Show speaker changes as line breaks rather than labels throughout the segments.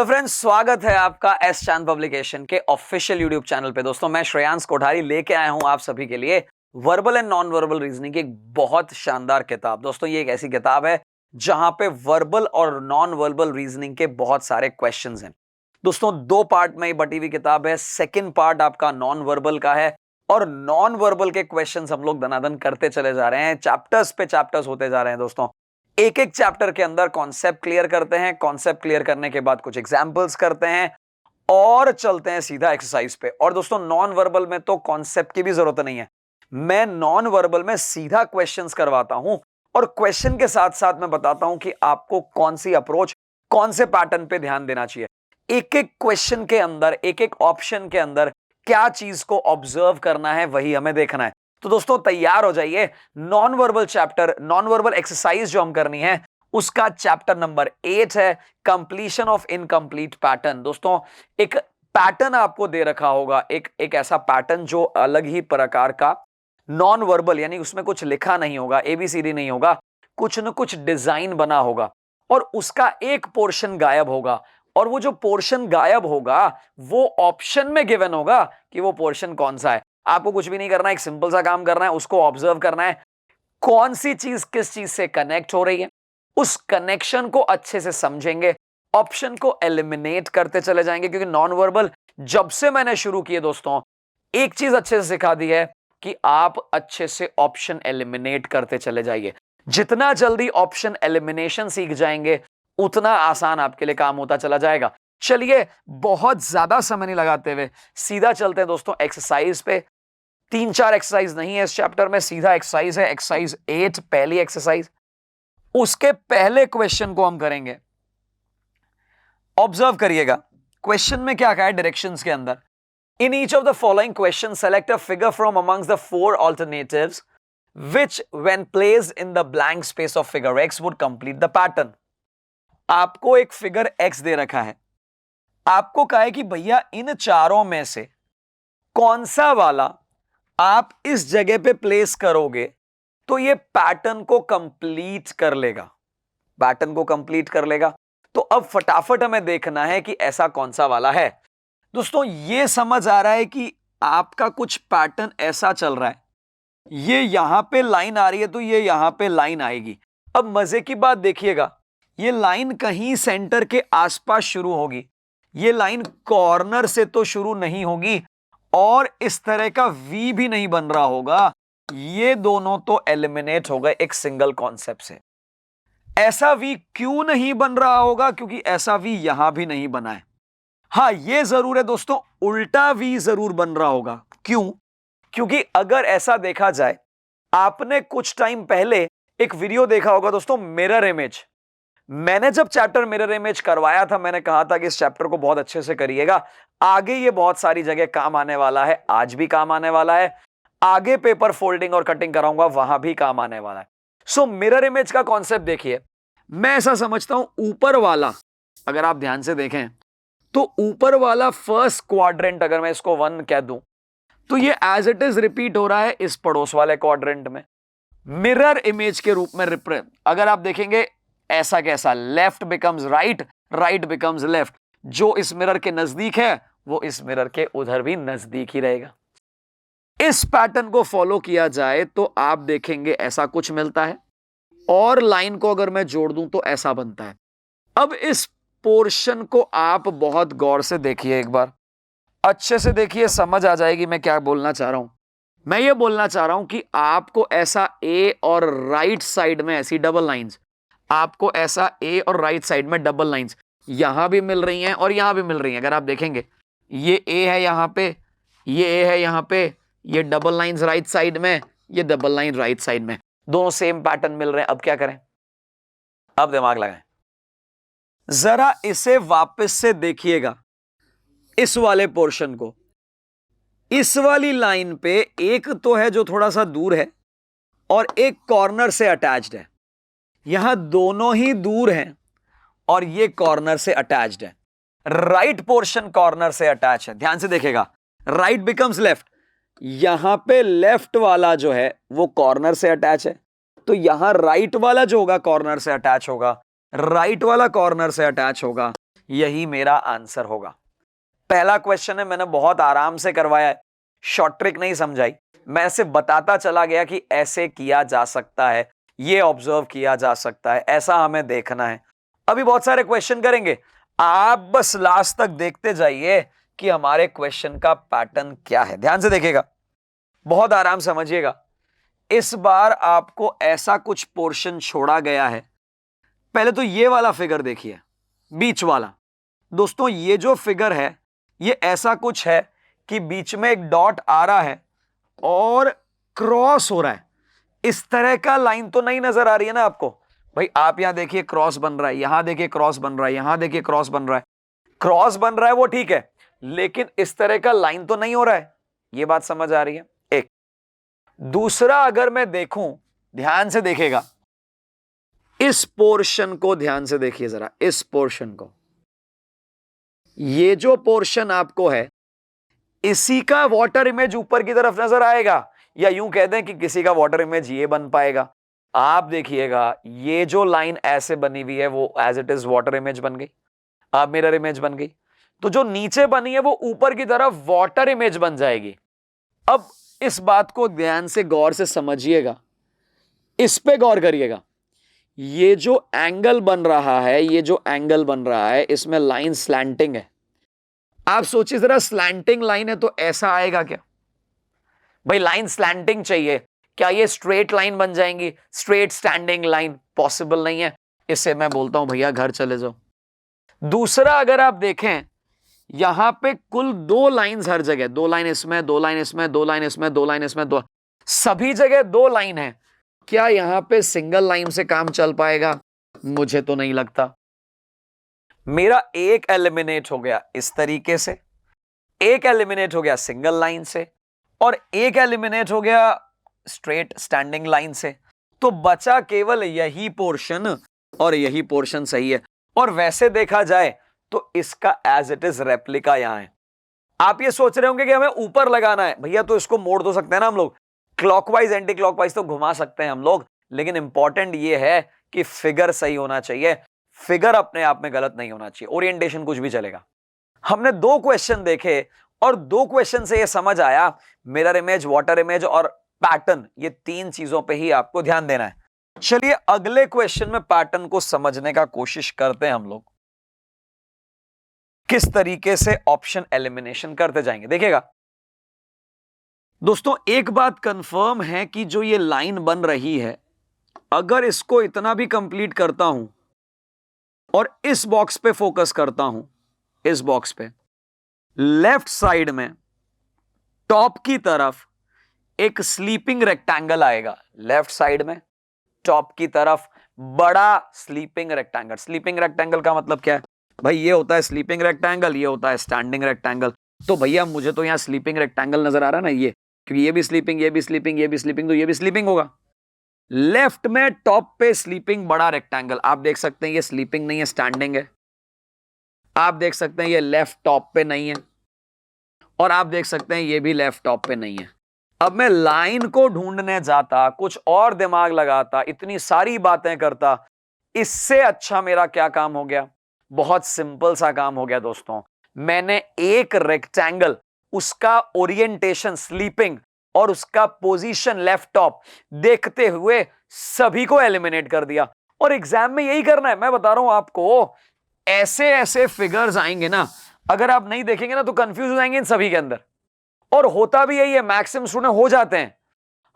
Hello friends, स्वागत है आपका एस चांद पब्लिकेशन के ऑफिशियल यूट्यूब चैनल पे। दोस्तों, मैं श्रेयांश कोठारी लेके आया हूं आप सभी के लिए verbal and non verbal reasoning की एक बहुत शानदार किताब। दोस्तों, ये एक ऐसी किताब है जहां पे वर्बल और नॉन वर्बल रीजनिंग के बहुत सारे क्वेश्चंस हैं। दोस्तों, दो पार्ट में बटी हुई किताब है। सेकेंड पार्ट आपका नॉन वर्बल का है और नॉन वर्बल के क्वेश्चंस हम लोग दनादन करते चले जा रहे हैं। चैप्टर्स पे चैप्टर्स होते जा रहे हैं। दोस्तों, एक एक चैप्टर के अंदर कॉन्सेप्ट क्लियर करते हैं, कॉन्सेप्ट क्लियर करने के बाद कुछ एग्जांपल्स करते हैं और चलते हैं सीधा एक्सरसाइज पे। और दोस्तों, नॉन वर्बल में तो कॉन्सेप्ट की भी जरूरत नहीं है। मैं नॉन वर्बल में सीधा क्वेश्चंस करवाता हूं और क्वेश्चन के साथ साथ मैं बताता हूं कि आपको कौन सी अप्रोच, कौन से पैटर्न पे ध्यान देना चाहिए। एक एक क्वेश्चन के अंदर, एक एक ऑप्शन के अंदर क्या चीज को ऑब्जर्व करना है, वही हमें देखना है। तो दोस्तों, तैयार हो जाइए। Non verbal chapter, non verbal exercise जो हम करनी है उसका चैप्टर नंबर 8 है, कंप्लीशन ऑफ इनकम्प्लीट पैटर्न। दोस्तों, एक पैटर्न आपको दे रखा होगा, एक ऐसा पैटर्न जो अलग ही प्रकार का, नॉन वर्बल यानी उसमें कुछ लिखा नहीं होगा, एबीसीडी नहीं होगा, कुछ न कुछ डिजाइन बना होगा और उसका एक पोर्शन गायब होगा। और वो जो पोर्शन गायब होगा वो ऑप्शन में गिवन होगा कि वो पोर्शन कौन सा है। आपको कुछ भी नहीं करना है, एक सिंपल सा काम करना है, उसको ऑब्जर्व करना है, कौन सी चीज किस चीज से कनेक्ट हो रही है, उस कनेक्शन को अच्छे से समझेंगे, ऑप्शन को एलिमिनेट करते चले जाएंगे। क्योंकि नॉन वर्बल जब से मैंने शुरू किए दोस्तों, एक चीज अच्छे से सिखा दी है कि आप अच्छे से ऑप्शन एलिमिनेट करते चले जाइए। जितना जल्दी ऑप्शन एलिमिनेशन सीख जाएंगे उतना आसान आपके लिए काम होता चला जाएगा। चलिए, बहुत ज्यादा समय नहीं लगाते हुए सीधा चलते हैं दोस्तों एक्सरसाइज पे। 3-4 एक्सरसाइज नहीं है इस चैप्टर में, सीधा एक्सरसाइज है, एक्सरसाइज 8 पहली एक्सरसाइज। उसके पहले क्वेश्चन को हम करेंगे। ऑब्जर्व करिएगा क्वेश्चन में क्या कहा है डायरेक्शंस के अंदर। In each of the following question select a figure from amongst the 4 alternatives which when placed in the blank space of figure x would complete the pattern। आपको एक फिगर x दे रखा है, आपको कहा है कि भैया इन चारों में से कौन सा वाला आप इस जगह पे प्लेस करोगे तो ये पैटर्न को कंप्लीट कर लेगा, पैटर्न को कंप्लीट कर लेगा। तो अब फटाफट हमें देखना है कि ऐसा कौन सा वाला है। दोस्तों, ये समझ आ रहा है कि आपका कुछ पैटर्न ऐसा चल रहा है, ये यहां पे लाइन आ रही है तो ये यहां पे लाइन आएगी। अब मजे की बात देखिएगा, ये लाइन कहीं सेंटर के आसपास शुरू होगी, ये लाइन कॉर्नर से तो शुरू नहीं होगी और इस तरह का वी भी नहीं बन रहा होगा। ये दोनों तो एलिमिनेट हो गए एक सिंगल कॉन्सेप्ट से। ऐसा वी क्यों नहीं बन रहा होगा? क्योंकि ऐसा वी यहां भी नहीं बना है। हां, ये जरूर है दोस्तों, उल्टा वी जरूर बन रहा होगा। क्यों? क्योंकि अगर ऐसा देखा जाए, आपने कुछ टाइम पहले एक वीडियो देखा होगा दोस्तों, मिरर इमेज। मैंने जब चैप्टर मिरर इमेज करवाया था, मैंने कहा था कि इस चैप्टर को बहुत अच्छे से करिएगा, आगे ये बहुत सारी जगह काम आने वाला है, आज भी काम आने वाला है, आगे पेपर फोल्डिंग और कटिंग कराऊंगा वहां भी काम आने वाला है। सो मिरर इमेज का कॉन्सेप्ट देखिए, मैं ऐसा समझता हूं ऊपर वाला, अगर आप ध्यान से देखें तो ऊपर वाला फर्स्ट क्वाड्रेंट, अगर मैं इसको 1 कह दूं तो ये एज इट इज रिपीट हो रहा है इस पड़ोस वाले क्वाड्रेंट में, मिरर इमेज के रूप में अगर आप देखेंगे ऐसा कैसा, left becomes right, right becomes left. जो इस मिरर के नजदीक है वो इस मिरर के उधर भी नजदीक ही रहेगा। इस पैटर्न को फॉलो किया जाए तो आप देखेंगे ऐसा कुछ मिलता है और लाइन को अगर मैं जोड़ दूं तो ऐसा बनता है। अब इस पोर्शन को आप बहुत गौर से देखिए, एक बार अच्छे से देखिए, समझ आ जाएगी मैं क्या बोलना चाह रहा हूं। मैं ये बोलना चाह रहा हूं कि आपको ऐसा ए और राइट साइड में ऐसी डबल लाइंस, आपको ऐसा ए और राइट साइड में डबल लाइंस यहां भी मिल रही हैं और यहां भी मिल रही हैं। अगर आप देखेंगे ये ए है यहां पे, ये ए है यहां पे, ये डबल लाइंस राइट साइड में, ये डबल लाइन राइट साइड में, दोनों सेम पैटर्न मिल रहे हैं। अब क्या करें? अब दिमाग लगाएं, जरा इसे वापस से देखिएगा, इस वाले पोर्शन को। इस वाली लाइन पे एक तो है जो थोड़ा सा दूर है और एक कॉर्नर से अटैच्ड है। यहां दोनों ही दूर हैं और ये कॉर्नर से अटैच्ड है। राइट पोर्शन कॉर्नर से अटैच है, ध्यान से देखेगा, राइट बिकम्स लेफ्ट। यहां पे लेफ्ट वाला जो है वो कॉर्नर से अटैच है, तो यहां राइट वाला जो होगा कॉर्नर से अटैच होगा, राइट वाला कॉर्नर से अटैच होगा, यही मेरा आंसर होगा। पहला क्वेश्चन है, मैंने बहुत आराम से करवाया है, शॉर्ट ट्रिक नहीं समझाई, मैं ऐसे बताता चला गया कि ऐसे किया जा सकता है, ये ऑब्जर्व किया जा सकता है, ऐसा हमें देखना है। अभी बहुत सारे क्वेश्चन करेंगे, आप बस लास्ट तक देखते जाइए कि हमारे क्वेश्चन का पैटर्न क्या है। ध्यान से देखिएगा, बहुत आराम समझिएगा। इस बार आपको ऐसा कुछ पोर्शन छोड़ा गया है। पहले तो ये वाला फिगर देखिए, बीच वाला। दोस्तों ये जो फिगर है ये ऐसा कुछ है कि बीच में एक डॉट आ रहा है और क्रॉस हो रहा है। इस तरह का लाइन तो नहीं नजर आ रही है ना आपको? भाई आप यहां देखिए क्रॉस बन रहा है, यहां देखिए क्रॉस बन रहा है, यहां देखिए क्रॉस बन रहा है। क्रॉस बन रहा है वो ठीक है, लेकिन इस तरह का लाइन तो नहीं हो रहा है। ये बात समझ आ रही है? एक दूसरा, अगर मैं देखूं, ध्यान से देखेगा, इस पोर्शन को ध्यान से देखिए जरा, इस पोर्शन को, ये जो पोर्शन आपको है इसी का वाटर इमेज ऊपर की तरफ नजर आएगा, या यूं कह दें कि किसी का वाटर इमेज ये बन पाएगा। आप देखिएगा ये जो लाइन ऐसे बनी हुई है वो as it is water image बन गई, अब मिरर इमेज बन गई। तो जो नीचे बनी है वो ऊपर की तरफ वाटर इमेज बन जाएगी। अब इस बात को ध्यान से गौर से समझिएगा, इस पे गौर करिएगा। ये जो एंगल बन रहा है, ये जो एंगल बन रहा है, इसमें लाइन स्लैंटिंग है। आप सोचिए जरा, स्लैंटिंग लाइन है तो ऐसा आएगा क्या? भाई लाइन स्लैंटिंग चाहिए, क्या ये स्ट्रेट लाइन बन जाएंगी? स्ट्रेट स्टैंडिंग लाइन पॉसिबल नहीं है। इससे मैं बोलता हूं भैया घर चले जाओ। दूसरा, अगर आप देखें यहां पे कुल दो लाइंस हर जगह, दो लाइन इसमें, दो लाइन इसमें, दो लाइन इसमें, दो लाइन इसमें, दो, सभी जगह दो लाइन है। क्या यहां पे सिंगल लाइन से काम चल पाएगा? मुझे तो नहीं लगता। मेरा एक एलिमिनेट हो गया इस तरीके से, एक एलिमिनेट हो गया सिंगल लाइन से, और एक एलिमिनेट हो गया स्ट्रेट स्टैंडिंग लाइन से। तो बचा केवल यही पोर्शन, और यही पोर्शन सही है। और वैसे देखा जाए तो इसका एज इट इज रेप्लिका यहां है। आप ये सोच रहे होंगे कि हमें ऊपर लगाना है, भैया तो इसको मोड़ दो सकते हैं ना हम लोग, क्लॉकवाइज एंटी क्लॉकवाइज तो घुमा सकते हैं हम लोग, लेकिन इंपॉर्टेंट ये है कि फिगर सही होना चाहिए। फिगर अपने आप में गलत नहीं होना चाहिए, ओरिएंटेशन कुछ भी चलेगा। हमने दो क्वेश्चन देखे और दो क्वेश्चन से ये समझ आया मिरर इमेज, वाटर इमेज और पैटर्न, ये तीन चीजों पे ही आपको ध्यान देना है। चलिए अगले क्वेश्चन में पैटर्न को समझने का कोशिश करते हैं हम लोग, किस तरीके से ऑप्शन एलिमिनेशन करते जाएंगे। देखिएगा दोस्तों, एक बात कंफर्म है कि जो ये लाइन बन रही है, अगर इसको इतना भी कंप्लीट करता हूं और इस बॉक्स पे फोकस करता हूं, इस बॉक्स पे लेफ्ट साइड में टॉप की तरफ एक स्लीपिंग रेक्टेंगल आएगा। लेफ्ट साइड में टॉप की तरफ बड़ा स्लीपिंग रेक्टेंगल। स्लीपिंग रेक्टेंगल का मतलब क्या है भाई? ये होता है स्लीपिंग रेक्टेंगल, ये होता है स्टैंडिंग रेक्टेंगल। तो भैया मुझे तो यहां स्लीपिंग रेक्टेंगल नजर आ रहा है ना, ये, क्योंकि ये भी स्लीपिंग, ये भी स्लीपिंग, ये भी स्लीपिंग, तो ये भी स्लीपिंग होगा। लेफ्ट में टॉप पे स्लीपिंग बड़ा रेक्टेंगल, आप देख सकते हैं ये स्लीपिंग नहीं है, स्टैंडिंग है। आप देख सकते हैं ये लेफ्ट टॉप पे नहीं है, और आप देख सकते हैं ये भी लेफ्ट टॉप पे नहीं है। अब मैं लाइन को ढूंढने जाता, कुछ और दिमाग लगाता, इतनी सारी बातें करता, इससे अच्छा मेरा क्या काम हो गया? बहुत सिंपल सा काम हो गया दोस्तों। मैंने एक रेक्टेंगल, उसका ओरिएंटेशन स्लीपिंग और उसका पोजीशन लेफ्ट टॉप देखते हुए सभी को एलिमिनेट कर दिया। और एग्जाम में यही करना है, मैं बता रहा हूं आपको। ऐसे ऐसे फिगर्स आएंगे ना, अगर आप नहीं देखेंगे ना तो कंफ्यूज हो जाएंगे इन सभी के अंदर। और होता भी यही है, मैक्सिमम स्टूडेंट हो जाते हैं।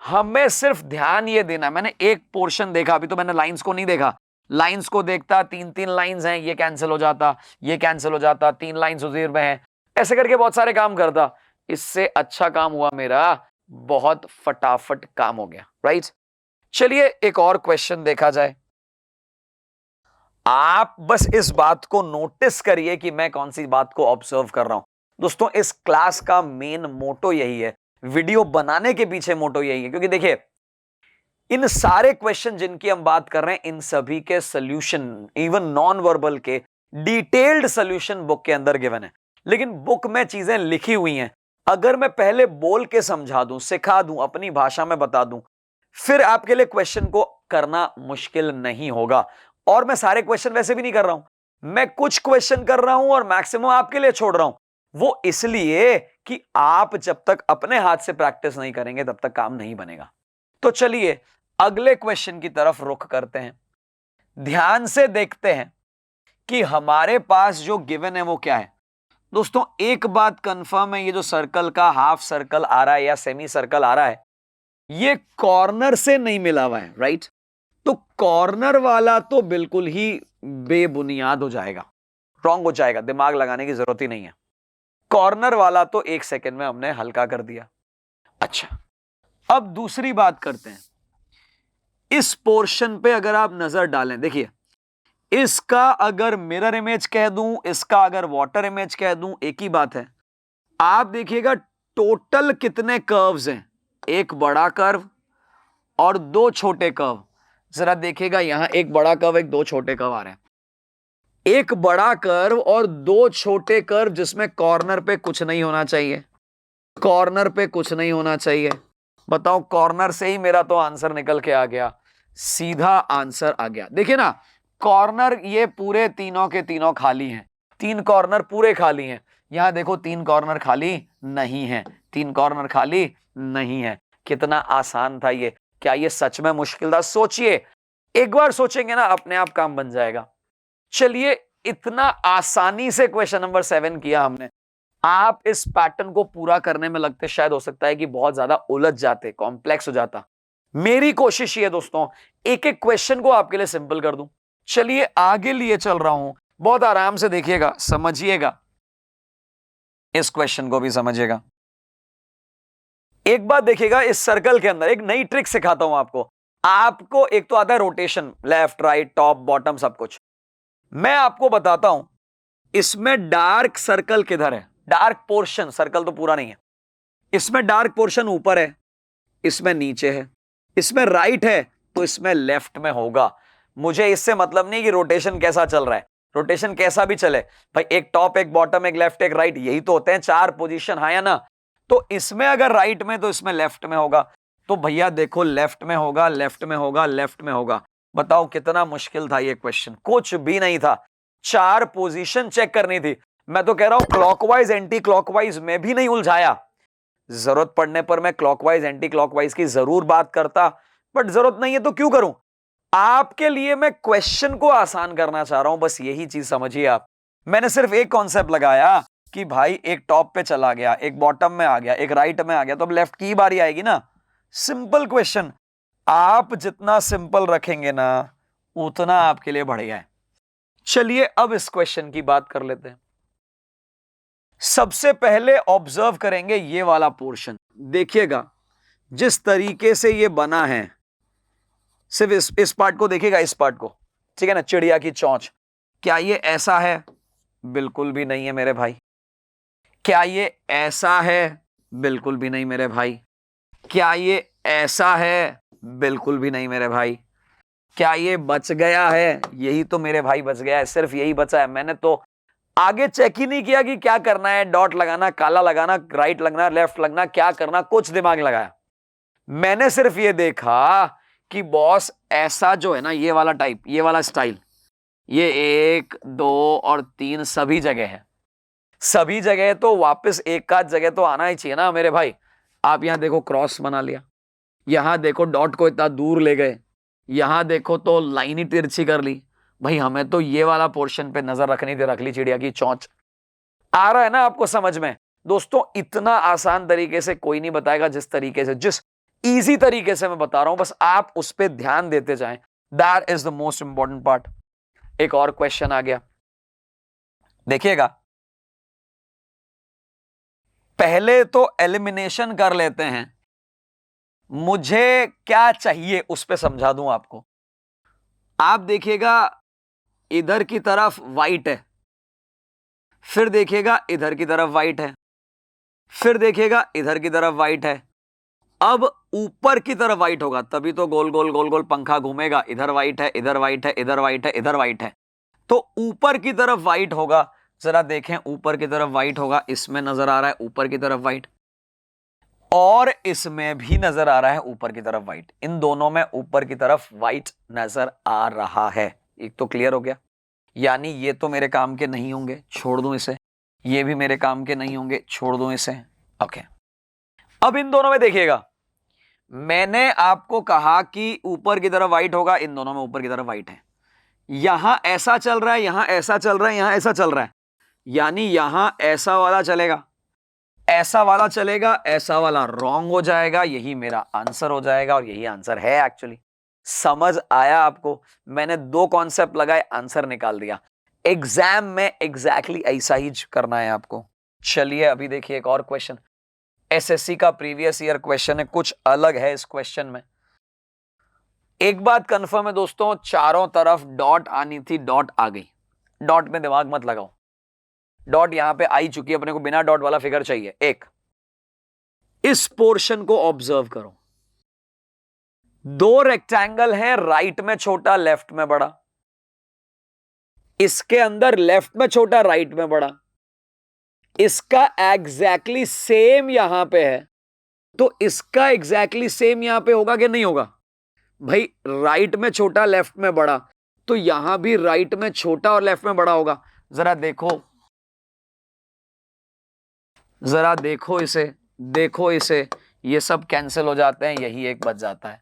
हमें सिर्फ ध्यान ये देना, मैंने एक पोर्शन देखा, अभी तो मैंने लाइंस को नहीं देखा। लाइंस को देखता, तीन तीन लाइंस हैं, ये कैंसिल हो जाता, ये कैंसिल हो जाता, तीन लाइंस उधर में है, ऐसे करके बहुत सारे काम करता। इससे अच्छा काम हुआ मेरा, बहुत फटाफट काम हो गया, राइट। चलिए एक और क्वेश्चन देखा जाए। आप बस इस बात को नोटिस करिए कि मैं कौन सी बात को ऑब्जर्व कर रहा हूं। दोस्तों इस क्लास का मेन मोटो यही है, वीडियो बनाने के पीछे मोटो यही है, क्योंकि देखिए इन सारे क्वेश्चन जिनकी हम बात कर रहे हैं, इन सभी के सॉल्यूशन, इवन नॉन वर्बल के डिटेल्ड सॉल्यूशन बुक के अंदर गिवन है। लेकिन बुक में चीजें लिखी हुई हैं, अगर मैं पहले बोल के समझा दूं, सिखा दूं, अपनी भाषा में बता दूं, फिर आपके लिए क्वेश्चन को करना मुश्किल नहीं होगा। और मैं सारे क्वेश्चन वैसे भी नहीं कर रहा हूं, मैं कुछ क्वेश्चन कर रहा हूं और मैक्सिमम आपके लिए छोड़ रहा हूं, वो इसलिए कि आप जब तक अपने हाथ से प्रैक्टिस नहीं करेंगे तब तक काम नहीं बनेगा। तो चलिए अगले क्वेश्चन की तरफ रुख करते हैं। ध्यान से देखते हैं कि हमारे पास जो गिवन है वो क्या है। दोस्तों एक बात कंफर्म है, ये जो सर्कल का हाफ सर्कल आ रहा है या सेमी सर्कल आ रहा है, ये कॉर्नर से नहीं मिला हुआ है, राइट? तो कॉर्नर वाला तो बिल्कुल ही बेबुनियाद हो जाएगा, रॉन्ग हो जाएगा, दिमाग लगाने की जरूरत ही नहीं है। कॉर्नर वाला तो 1 सेकंड में हमने हल्का कर दिया। अच्छा, अब दूसरी बात करते हैं। इस पोर्शन पे अगर आप नजर डालें, देखिए इसका अगर मिरर इमेज कह दूं, इसका अगर वाटर इमेज कह दूं, एक ही बात है। आप देखिएगा टोटल कितने कर्व्स हैं, एक बड़ा कर्व और 2 छोटे कर्व। जरा देखिएगा यहां एक बड़ा कर्व, एक 2 छोटे कर्व आ रहे हैं। एक बड़ा कर्व और 2 छोटे कर्व जिसमें कॉर्नर पे कुछ नहीं होना चाहिए, कॉर्नर पे कुछ नहीं होना चाहिए। बताओ, कॉर्नर से ही मेरा तो आंसर निकल के आ गया, सीधा आंसर आ गया। देखिए ना, कॉर्नर ये पूरे तीनों के तीनों खाली हैं, 3 कॉर्नर पूरे खाली हैं। यहां देखो 3 कॉर्नर खाली नहीं है, 3 कॉर्नर खाली नहीं है। कितना आसान था ये, क्या ये सच में मुश्किल था? सोचिए, एक बार सोचेंगे ना अपने आप काम बन जाएगा। चलिए, इतना आसानी से क्वेश्चन नंबर 7 किया हमने। आप इस पैटर्न को पूरा करने में लगते शायद हो सकता है कि बहुत ज्यादा उलझ जाते, कॉम्प्लेक्स हो जाता। मेरी कोशिश ये दोस्तों, एक एक क्वेश्चन को आपके लिए सिंपल कर दूं। चलिए आगे लिए चल रहा हूं, बहुत आराम से देखिएगा, समझिएगा, इस क्वेश्चन को भी समझिएगा। एक बात देखिएगा, इस सर्कल के अंदर एक नई ट्रिक सिखाता हूं आपको। आपको एक तो आता है rotation, left right top bottom सब कुछ। मैं आपको बताता हूं इसमें डार्क सर्कल किधर है, डार्क पोर्शन, सर्कल तो पूरा नहीं है। इसमें डार्क पोर्शन ऊपर है, इसमें नीचे है, इसमें राइट है तो इसमें लेफ्ट में होगा। मुझे इससे मतलब नहीं कि रोटेशन कैसा चल रहा है, रोटेशन कैसा भी चले भाई, एक टॉप एक बॉटम एक लेफ्ट एक राइट, यही तो होते हैं 4 पोजीशन, हाँ या ना? तो इसमें अगर राइट में तो इसमें लेफ्ट में होगा। तो भैया देखो, लेफ्ट में होगा, लेफ्ट में होगा, लेफ्ट में होगा। बताओ कितना मुश्किल था ये क्वेश्चन? कुछ भी नहीं था, 4 पोजीशन चेक करनी थी। मैं तो कह रहा हूं क्लॉकवाइज एंटी क्लॉकवाइज में भी नहीं उलझाया। जरूरत पड़ने पर मैं क्लॉकवाइज एंटी क्लॉकवाइज की जरूर बात करता, बट जरूरत नहीं है तो क्यों करूं? आपके लिए मैं क्वेश्चन को आसान करना चाह रहा हूं, बस यही चीज समझिए आप। मैंने सिर्फ एक कॉन्सेप्ट लगाया कि भाई एक टॉप पे चला गया, एक बॉटम में आ गया, एक राइट में आ गया, तो अब लेफ्ट की बारी आएगी ना। सिंपल क्वेश्चन, आप जितना सिंपल रखेंगे ना उतना आपके लिए बढ़िया है। चलिए अब इस क्वेश्चन की बात कर लेते हैं। सबसे पहले ऑब्जर्व करेंगे ये वाला पोर्शन। देखिएगा जिस तरीके से ये बना है, सिर्फ इस पार्ट को देखिएगा, इस पार्ट को, ठीक है ना, चिड़िया की चोंच। क्या ये ऐसा है? बिल्कुल भी नहीं है मेरे भाई। क्या ये ऐसा है? बिल्कुल भी नहीं मेरे भाई। क्या ये ऐसा है? बिल्कुल भी नहीं मेरे भाई। क्या ये बच गया है? यही तो मेरे भाई बच गया है, सिर्फ यही बचा है। मैंने तो आगे चेक ही नहीं किया कि क्या करना है, डॉट लगाना, काला लगाना, राइट लगना, लेफ्ट लगना, क्या करना, कुछ दिमाग लगाया। मैंने सिर्फ ये देखा कि बॉस ऐसा जो है ना, ये वाला टाइप, ये वाला स्टाइल, ये 1 2 और 3 सभी जगह है। सभी जगह तो वापस एक आध जगह तो आना ही चाहिए ना मेरे भाई। आप यहां देखो क्रॉस बना लिया, यहां देखो डॉट को इतना दूर ले गए, यहां देखो तो लाइन ही तिरछी कर ली। भाई हमें तो ये वाला पोर्शन पे नजर रखनी थी, रख ली चिड़िया की चोंच। आ रहा है ना आपको समझ में? दोस्तों इतना आसान तरीके से कोई नहीं बताएगा जिस तरीके से, जिस इजी तरीके से मैं बता रहा हूं, बस आप उस पर ध्यान देते जाएं। That is the most important part. एक और क्वेश्चन आ गया, देखिएगा। पहले तो एलिमिनेशन कर लेते हैं, मुझे क्या चाहिए उस पर समझा दूं आपको। आप देखिएगा इधर की तरफ वाइट है, फिर देखिएगा इधर की तरफ वाइट है, फिर देखिएगा इधर की तरफ वाइट है। अब ऊपर की तरफ वाइट होगा तभी तो गोल गोल गोल गोल पंखा घूमेगा। इधर वाइट है, इधर वाइट है, इधर वाइट है, इधर वाइट है, तो ऊपर की तरफ वाइट होगा। जरा देखें, ऊपर की तरफ वाइट होगा, इसमें नजर आ रहा है ऊपर की तरफ वाइट, और इसमें भी नजर आ रहा है ऊपर की तरफ वाइट। इन दोनों में ऊपर की तरफ वाइट नजर आ रहा है। एक तो क्लियर हो गया। यानी ये तो मेरे काम के नहीं होंगे, छोड़ दूं इसे, ये भी मेरे काम के नहीं होंगे, छोड़ दूं इसे। ओके, अब इन दोनों में देखिएगा, मैंने आपको कहा कि ऊपर की तरफ व्हाइट होगा, इन दोनों में ऊपर की तरफ व्हाइट है। यहां ऐसा चल रहा है, यहां ऐसा चल रहा है, यहां ऐसा चल रहा है, यानी यहां ऐसा वाला चलेगा, ऐसा वाला चलेगा, ऐसा वाला रॉन्ग हो जाएगा, यही मेरा आंसर हो जाएगा और यही आंसर है एक्चुअली। समझ आया आपको? मैंने दो कॉन्सेप्ट लगाए, आंसर निकाल दिया। एग्जाम में एग्जैक्टली ऐसा ही करना है आपको। चलिए अभी देखिए एक और क्वेश्चन, एसएससी का प्रीवियस ईयर क्वेश्चन है, कुछ अलग है इस क्वेश्चन में। एक बात कंफर्म है दोस्तों, चारों तरफ डॉट आनी थी, डॉट आ गई। डॉट में दिमाग मत लगाओ, डॉट यहां पे आई चुकी है, अपने को बिना डॉट वाला फिगर चाहिए। एक, इस पोर्शन को ऑब्जर्व करो, दो रेक्टेंगल है, राइट में छोटा लेफ्ट में बड़ा, इसके अंदर लेफ्ट में छोटा राइट में बड़ा, इसका एग्जैक्टली सेम यहां पे है, तो इसका एग्जैक्टली सेम यहां पे होगा कि नहीं होगा? भाई राइट में छोटा लेफ्ट में बड़ा, तो यहां भी राइट में छोटा और लेफ्ट में बड़ा होगा। जरा देखो, जरा देखो इसे, देखो इसे, ये सब कैंसिल हो जाते हैं, यही एक बच जाता है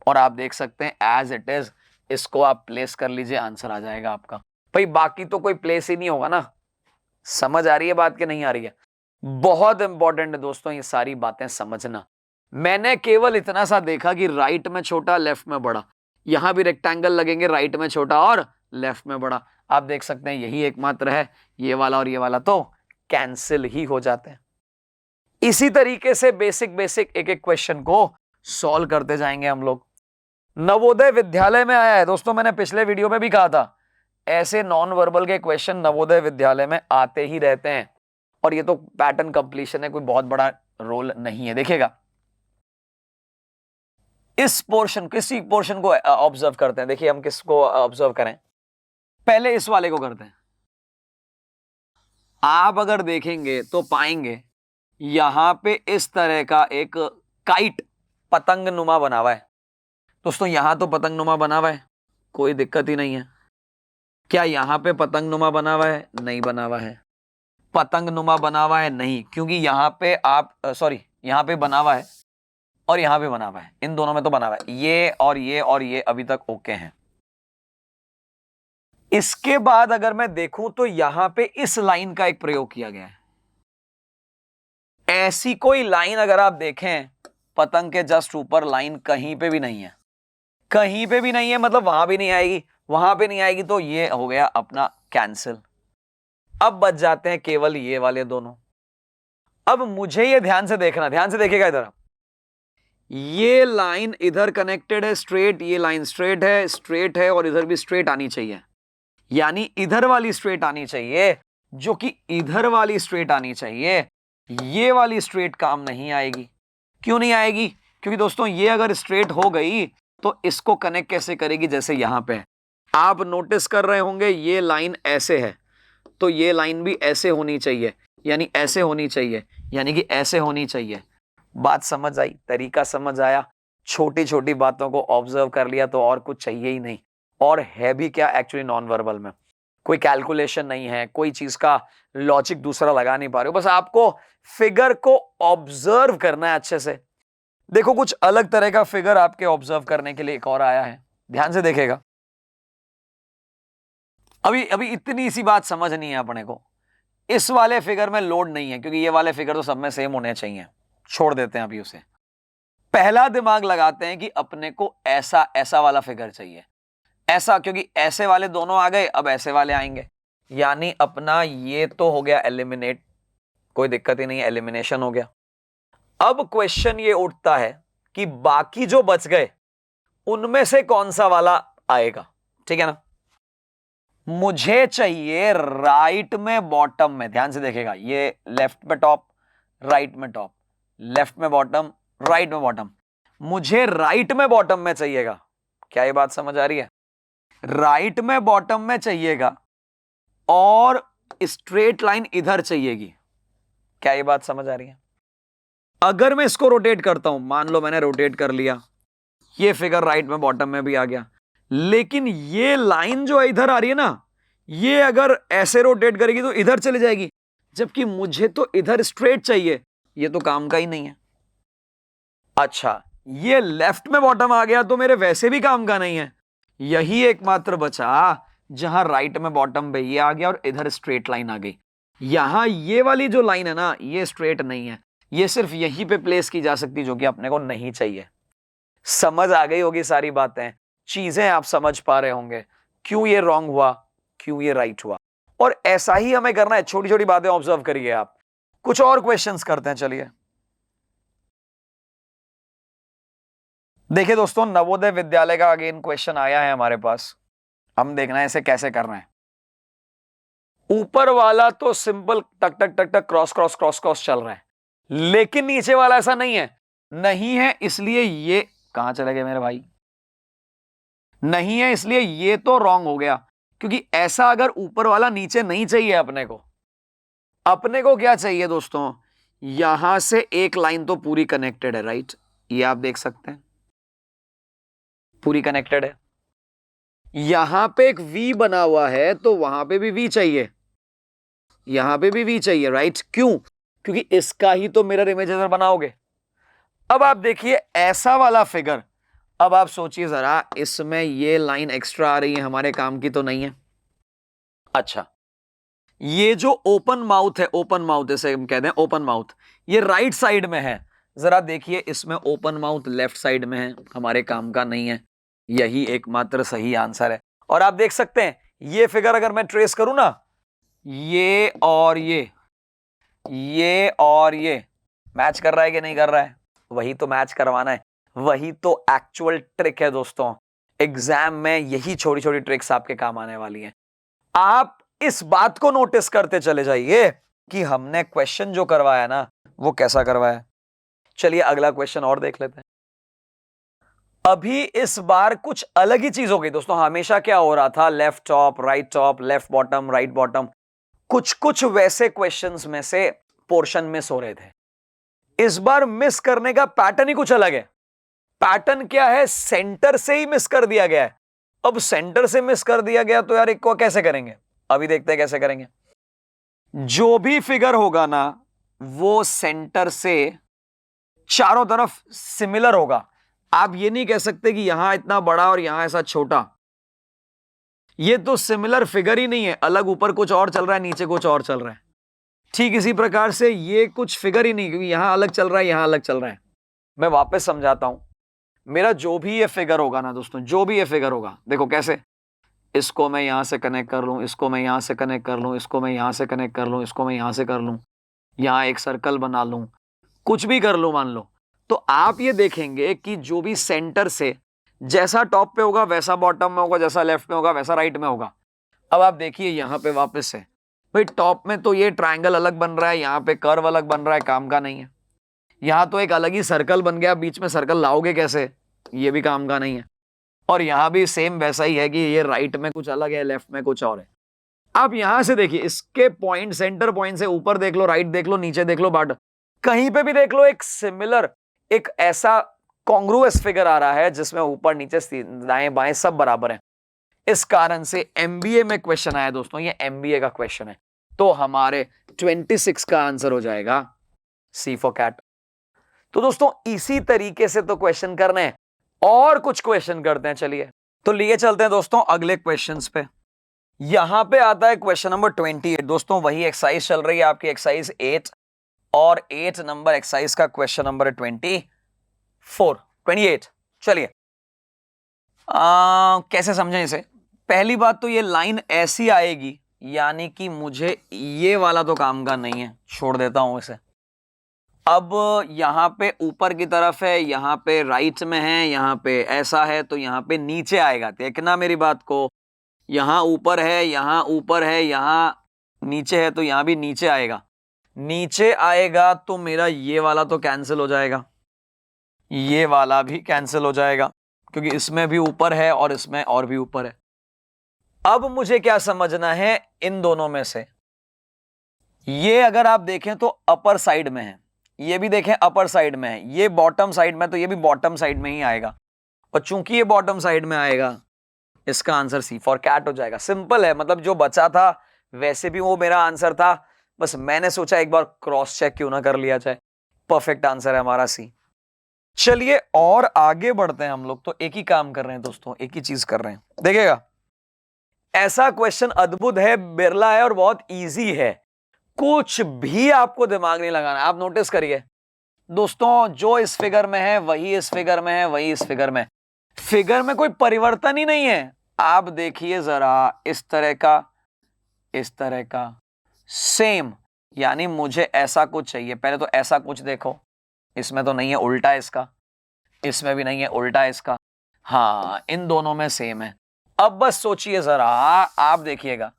और आप देख सकते हैं एज इट इज, इसको आप प्लेस कर लीजिए, आंसर आ जाएगा आपका। भाई बाकी तो कोई प्लेस ही नहीं होगा ना। समझ आ रही है बात कि नहीं आ रही है? बहुत इंपॉर्टेंट है दोस्तों ये सारी बातें समझना। मैंने केवल इतना सा देखा कि राइट में छोटा लेफ्ट में बड़ा, यहां भी रेक्टेंगल लगेंगे, राइट में छोटा और लेफ्ट में बड़ा। आप देख सकते हैं यही एकमात्र है, ये वाला और ये वाला तो कैंसिल ही हो जाते हैं। इसी तरीके से बेसिक बेसिक एक एक क्वेश्चन को सॉल्व करते जाएंगे हम लोग। नवोदय विद्यालय में आया है दोस्तों, मैंने पिछले वीडियो में भी कहा था, ऐसे नॉन वर्बल के क्वेश्चन नवोदय विद्यालय में आते ही रहते हैं और ये तो पैटर्न कंप्लीशन है, कोई बहुत बड़ा रोल नहीं है। देखिएगा इस पोर्शन, किसी पोर्शन को ऑब्जर्व करते हैं। देखिए हम किसको ऑब्जर्व करें, पहले इस वाले को करते हैं। आप अगर देखेंगे तो पाएंगे यहां पे इस तरह का एक काइट पतंग नुमा बना हुआ है। दोस्तों यहां तो पतंग नुमा बना हुआ है, कोई दिक्कत ही नहीं है। क्या यहां पे पतंग नुमा बना हुआ है? नहीं बना हुआ है। पतंग नुमा बना हुआ है? नहीं, क्योंकि यहां पे आप सॉरी, यहां पे बना हुआ है और यहां पे बना हुआ है, इन दोनों में तो बना हुआ है। ये और ये और ये अभी तक ओके हैं। इसके बाद अगर मैं देखूं तो यहां पे इस लाइन का एक प्रयोग किया गया है। ऐसी कोई लाइन अगर आप देखें पतंग के जस्ट ऊपर, लाइन कहीं पे भी नहीं है, कहीं पे भी नहीं है, मतलब वहां भी नहीं आएगी, वहां पे नहीं आएगी, तो ये हो गया अपना कैंसिल। अब बच जाते हैं केवल ये वाले दोनों। अब मुझे ये ध्यान से देखना, ध्यान से देखिएगा इधर, ये लाइन इधर कनेक्टेड है स्ट्रेट, ये लाइन स्ट्रेट है और इधर भी स्ट्रेट आनी चाहिए, यानी इधर वाली स्ट्रेट आनी चाहिए, जो कि इधर वाली स्ट्रेट आनी चाहिए। ये वाली स्ट्रेट काम नहीं आएगी। क्यों नहीं आएगी? क्योंकि दोस्तों ये अगर स्ट्रेट हो गई तो इसको कनेक्ट कैसे करेगी, जैसे यहां पे आप नोटिस कर रहे होंगे ये लाइन ऐसे है, तो ये लाइन भी ऐसे होनी चाहिए, यानी ऐसे होनी चाहिए, यानी कि ऐसे होनी चाहिए। बात समझ आई, तरीका समझ आया? छोटी छोटी बातों को ऑब्जर्व कर लिया तो और कुछ चाहिए ही नहीं। और है भी क्या एक्चुअली नॉन वर्बल में, कोई कैलकुलेशन नहीं है, कोई चीज का लॉजिक दूसरा लगा नहीं पा रहे हो, बस आपको फिगर को ऑब्जर्व करना है अच्छे से। देखो कुछ अलग तरह का फिगर आपके ऑब्जर्व करने के लिए एक और आया है, ध्यान से देखेगा। अभी अभी इतनी सी बात समझ नहीं है अपने को, इस वाले फिगर में लोड नहीं है क्योंकि ये वाले फिगर तो सब में सेम होने चाहिए, छोड़ देते हैं अभी उसे। पहला दिमाग लगाते हैं कि अपने को ऐसा ऐसा वाला फिगर चाहिए, ऐसा, क्योंकि ऐसे वाले दोनों आ गए, अब ऐसे वाले आएंगे, यानी अपना ये तो हो गया एलिमिनेट, कोई दिक्कत ही नहीं है, एलिमिनेशन हो गया। अब क्वेश्चन ये उठता है कि बाकी जो बच गए उनमें से कौन सा वाला आएगा, ठीक है ना? मुझे चाहिए राइट में बॉटम में, ध्यान से देखेगा, ये लेफ्ट में टॉप, राइट में टॉप, लेफ्ट में बॉटम, राइट में बॉटम, मुझे राइट में बॉटम में चाहिएगा। क्या ये बात समझ आ रही है? राइट में बॉटम में चाहिएगा और स्ट्रेट लाइन इधर चाहिएगी। क्या ये बात समझ आ रही है? अगर मैं इसको रोटेट करता हूं, मान लो मैंने रोटेट कर लिया, ये फिगर राइट में बॉटम में भी आ गया, लेकिन ये लाइन जो इधर आ रही है ना, ये अगर ऐसे रोटेट करेगी तो इधर चली जाएगी, जबकि मुझे तो इधर स्ट्रेट चाहिए, ये तो काम का ही नहीं है। अच्छा, ये लेफ्ट में बॉटम आ गया तो मेरे वैसे भी काम का नहीं है। यही एकमात्र बचा जहां राइट में बॉटम पे ये आ गया और इधर स्ट्रेट लाइन आ गई। यहां ये वाली जो लाइन है ना, ये स्ट्रेट नहीं है, ये सिर्फ यहीं पे प्लेस की जा सकती, जो कि अपने को नहीं चाहिए। समझ आ गई होगी सारी बातें, चीजें आप समझ पा रहे होंगे, क्यों ये रॉन्ग हुआ, क्यों ये राइट हुआ। और ऐसा ही हमें करना है, छोटी छोटी बातें ऑब्जर्व करिए आप। कुछ और क्वेश्चंस करते हैं, चलिए। देखिए दोस्तों, नवोदय विद्यालय का अगेन क्वेश्चन आया है हमारे पास। हम देखना है इसे कैसे करना है। ऊपर वाला तो सिंपल टक टक टक टक क्रॉस क्रॉस क्रॉस क्रॉस चल रहा है, लेकिन नीचे वाला ऐसा नहीं है। नहीं है इसलिए ये कहां चले गए मेरे भाई, नहीं है इसलिए ये तो रॉन्ग हो गया, क्योंकि ऐसा अगर ऊपर वाला नीचे नहीं चाहिए अपने को क्या चाहिए दोस्तों, यहां से एक लाइन तो पूरी कनेक्टेड है, राइट, ये आप देख सकते हैं पूरी कनेक्टेड है। यहां पे एक वी बना हुआ है तो वहां पे भी वी चाहिए, यहां पे भी वी चाहिए, राइट। क्यों, क्योंकि इसका ही तो मिरर इमेज इधर बनाओगे। अब आप देखिए ऐसा वाला फिगर, अब आप सोचिए जरा, इसमें ये लाइन एक्स्ट्रा आ रही है, हमारे काम की तो नहीं है। अच्छा, ये जो ओपन माउथ है, ओपन माउथ इसे हम कहते हैं ओपन माउथ, ये राइट साइड में है। जरा देखिए इसमें ओपन माउथ लेफ्ट साइड में है, हमारे काम का नहीं है। यही एकमात्र सही आंसर है। और आप देख सकते हैं ये फिगर अगर मैं ट्रेस करूं ना, ये और ये और ये मैच कर रहा है कि नहीं कर रहा है, वही तो मैच करवाना है, वही तो एक्चुअल ट्रिक है दोस्तों। एग्जाम में यही छोटी छोटी ट्रिक्स आपके काम आने वाली हैं। आप इस बात को नोटिस करते चले जाइए कि हमने क्वेश्चन जो करवाया ना वो कैसा करवाया। चलिए अगला क्वेश्चन और देख लेते हैं। अभी इस बार कुछ अलग ही चीज हो गई दोस्तों। हमेशा क्या हो रहा था, left top, left bottom, right bottom, कुछ कुछ वैसे क्वेश्चंस में से पोर्शन मिस हो रहे थे। इस बार मिस करने का पैटर्न ही कुछ अलग है। पैटर्न क्या है, सेंटर से ही मिस कर दिया गया है। अब सेंटर से मिस कर दिया गया तो यार एक को कैसे करेंगे, अभी देखते हैं कैसे करेंगे। जो भी फिगर होगा ना वो सेंटर से चारों तरफ सिमिलर होगा। आप ये नहीं कह सकते कि यहां इतना बड़ा और यहां ऐसा छोटा, ये तो सिमिलर फिगर ही नहीं है, अलग ऊपर कुछ और चल रहा है, नीचे कुछ और चल रहा है। ठीक इसी प्रकार से ये कुछ फिगर ही नहीं, क्योंकि यहां अलग चल रहा है, यहां अलग चल रहा है। मैं वापस समझाता हूं। मेरा जो भी ये फिगर होगा ना दोस्तों, जो भी ये फिगर होगा, देखो कैसे, इसको मैं यहां से कनेक्ट कर लूं, इसको मैं यहां से कनेक्ट कर लूं, इसको मैं यहां से कनेक्ट कर लूं, इसको मैं यहां से कर लूं, यहां एक सर्कल बना लूं, कुछ भी कर लूं मान लो, तो आप ये देखेंगे कि जो भी सेंटर से जैसा टॉप पे होगा वैसा बॉटम में होगा, जैसा लेफ्ट में होगा वैसा राइट में होगा। अब आप देखिए यहां पे वापस से, भाई टॉप में तो ये ट्रायंगल अलग बन रहा है, यहां पे कर्व अलग बन रहा है, काम का नहीं है। यहां तो एक अलग ही सर्कल बन गया, बीच में सर्कल लाओगे कैसे, ये भी काम का नहीं है। और यहां भी सेम वैसा ही है कि ये राइट में कुछ अलग है, लेफ्ट में कुछ और है। आप यहां से देखिए, इसके पॉइंट, सेंटर पॉइंट से ऊपर देख लो, राइट देख लो, नीचे देख लो, बॉटम कहीं पे भी देख लो, एक सिमिलर, एक ऐसा कॉन्ग्रुअस फिगर आ रहा है जिसमें ऊपर नीचे दाएं बाएं सब बराबर है। इस कारण से एमबीए में क्वेश्चन आया दोस्तों, ये एमबीए का क्वेश्चन है, तो हमारे 26 का आंसर हो जाएगा सी फॉर कैट। तो दोस्तों इसी तरीके से तो क्वेश्चन करने हैं, और कुछ क्वेश्चन करते हैं, चलिए तो लिए चलते हैं दोस्तों अगले क्वेश्चंस पे। यहां पे आता है क्वेश्चन नंबर 28 दोस्तों, वही एक्सरसाइज चल रही है आपकी, एक्सरसाइज 8, और 8 नंबर एक्सरसाइज का क्वेश्चन नंबर 28। चलिए कैसे समझें इसे। पहली बात तो ये लाइन ऐसी आएगी, यानी कि मुझे ये वाला तो काम का नहीं है, छोड़ देता हूं इसे। अब यहां पे ऊपर की तरफ है, यहां पे राइट में है, यहां पे ऐसा है, तो यहां पे नीचे आएगा, देखना मेरी बात को, यहां ऊपर है, यहां ऊपर है, यहां नीचे है, तो यहां भी नीचे आएगा। नीचे आएगा तो मेरा ये वाला तो कैंसिल हो जाएगा, ये वाला भी कैंसिल हो जाएगा, क्योंकि इसमें भी ऊपर है और इसमें और भी ऊपर है। अब मुझे क्या समझना है, इन दोनों में से ये अगर आप देखें तो अपर साइड में है, ये भी देखें अपर साइड में है, ये बॉटम साइड में, तो ये भी बॉटम साइड में ही आएगा। और चूंकि ये बॉटम साइड में आएगा इसका आंसर सी फॉर कैट हो जाएगा। सिंपल है, मतलब जो बचा था वैसे भी वो मेरा आंसर था, बस मैंने सोचा एक बार क्रॉस चेक क्यों ना कर लिया जाए। परफेक्ट आंसर है हमारा सी। चलिए और आगे बढ़ते हैं हम लोग। तो एक ही काम कर रहे हैं दोस्तों, एक ही चीज कर रहे हैं। देखिएगा, ऐसा क्वेश्चन अद्भुत है, बिरला है और बहुत इजी है, कुछ भी आपको दिमाग नहीं लगाना। आप नोटिस करिए दोस्तों, जो इस फिगर में है वही इस फिगर में है, वही इस फिगर में। फिगर में कोई परिवर्तन ही नहीं है। आप देखिए जरा, इस तरह का सेम, यानी मुझे ऐसा कुछ चाहिए। पहले तो ऐसा कुछ देखो, इसमें तो नहीं है, उल्टा है इसका, इसमें भी नहीं है, उल्टा है इसका। हाँ, इन दोनों में सेम है। अब बस सोचिए जरा, आप देखिएगा,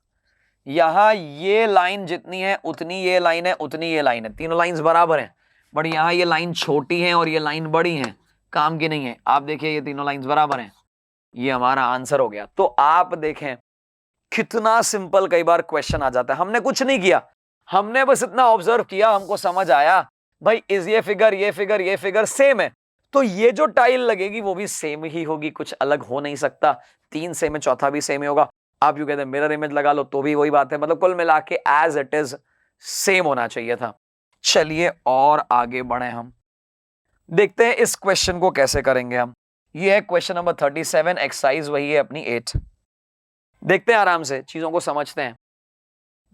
यहां ये लाइन जितनी है उतनी ये लाइन है, उतनी ये लाइन है, तीनों लाइंस बराबर हैं। बट यहां ये लाइन छोटी है और ये लाइन बड़ी है, काम की नहीं है। आप देखिए, ये तीनों लाइंस बराबर हैं। ये हमारा आंसर हो गया। तो आप देखें कितना सिंपल कई बार क्वेश्चन आ जाता है। हमने कुछ नहीं किया, हमने बस इतना ऑब्जर्व किया, हमको समझ आया भाई इस ये फिगर सेम है, तो ये जो टाइल लगेगी वो भी सेम ही होगी, कुछ अलग हो नहीं सकता। 3 सेम है, चौथा भी सेम ही होगा। आप यूं कहते हैं मिरर इमेज लगा लो तो भी वही बात है, मतलब कुल मिला के एज इट इज सेम होना चाहिए था। चलिए और आगे बढ़े, हम देखते हैं इस क्वेश्चन को कैसे करेंगे हम। ये है क्वेश्चन नंबर 37, एक्सरसाइज वही है अपनी 8। देखते हैं आराम से, चीजों को समझते हैं।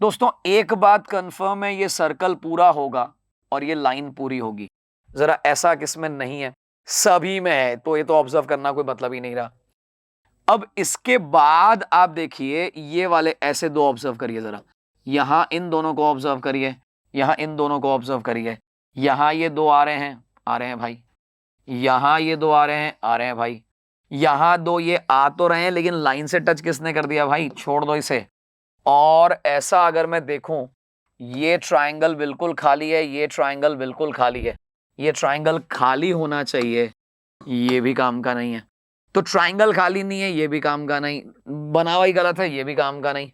दोस्तों एक बात कंफर्म है, ये सर्कल पूरा होगा और ये लाइन पूरी होगी। जरा ऐसा किसमें नहीं है, सभी में है, तो ये तो ऑब्जर्व करना कोई मतलब ही नहीं रहा। अब इसके बाद आप देखिए, ये वाले ऐसे दो ऑब्जर्व करिए जरा, यहां इन दोनों को ऑब्जर्व करिए, यहां इन दोनों को ऑब्जर्व करिए। यहां ये दो आ रहे हैं भाई, यहां ये दो आ रहे हैं भाई, यहां दो ये आ तो रहे हैं, लेकिन लाइन से टच किसने कर दिया भाई, छोड़ दो इसे। और ऐसा अगर मैं देखूं, ये ट्रायंगल बिल्कुल खाली है, ये ट्रायंगल बिल्कुल खाली है, ये ट्रायंगल खाली होना चाहिए, ये भी काम का नहीं है। तो ट्रायंगल खाली नहीं है, ये भी काम का नहीं, बना हुआ ही गलत है, ये भी काम का नहीं।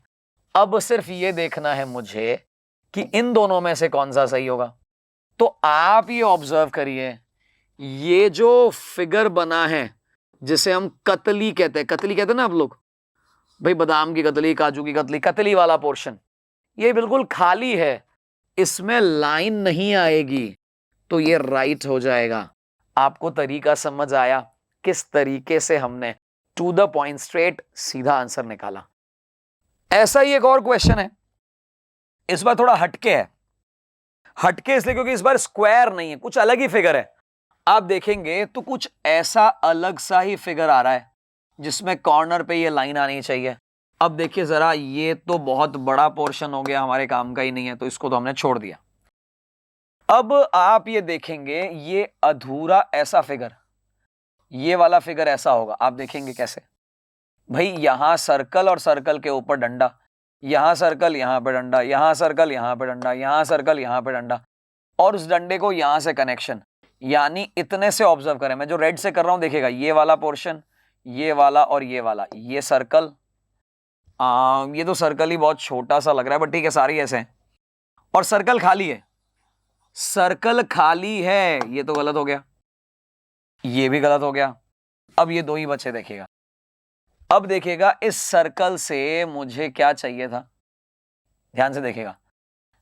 अब सिर्फ ये देखना है मुझे कि इन दोनों में से कौन सा सही होगा। तो आप ये ऑब्जर्व करिए, ये जो फिगर बना है जिसे हम कतली कहते हैं ना आप लोग, भाई बादाम की कतली, काजू की कतली, कतली वाला पोर्शन, ये बिल्कुल खाली है, इसमें लाइन नहीं आएगी, तो ये राइट हो जाएगा। आपको तरीका समझ आया किस तरीके से हमने टू द पॉइंट स्ट्रेट सीधा आंसर निकाला। ऐसा ही एक और क्वेश्चन है, इस बार थोड़ा हटके है। हटके इसलिए क्योंकि इस बार स्क्वायर नहीं है, कुछ अलग ही फिगर है। आप देखेंगे तो कुछ ऐसा अलग सा ही फिगर आ रहा है जिसमें कॉर्नर पे ये लाइन आनी चाहिए। अब देखिए जरा, ये तो बहुत बड़ा पोर्शन हो गया, हमारे काम का ही नहीं है, तो इसको तो हमने छोड़ दिया। अब आप ये देखेंगे, ये अधूरा ऐसा फिगर, ये वाला फिगर ऐसा होगा। आप देखेंगे कैसे भाई, यहां सर्कल और सर्कल के ऊपर डंडा, यहां सर्कल यहां पे डंडा, यहां सर्कल यहां पे डंडा, यहां सर्कल यहां पे डंडा, और उस डंडे को यहां से कनेक्शन, यानी इतने से ऑब्जर्व करें। मैं जो रेड से कर रहा हूं देखिएगा, ये वाला पोर्शन, ये वाला और ये वाला, ये सर्कल, ये तो सर्कल ही बहुत छोटा सा लग रहा है, बट ठीक है, सारी ऐसे हैं। और सर्कल खाली है, सर्कल खाली है, ये तो गलत हो गया, ये भी गलत हो गया। अब ये दो ही बचे, देखिएगा। अब देखिएगा, इस सर्कल से मुझे क्या चाहिए था, ध्यान से देखिएगा,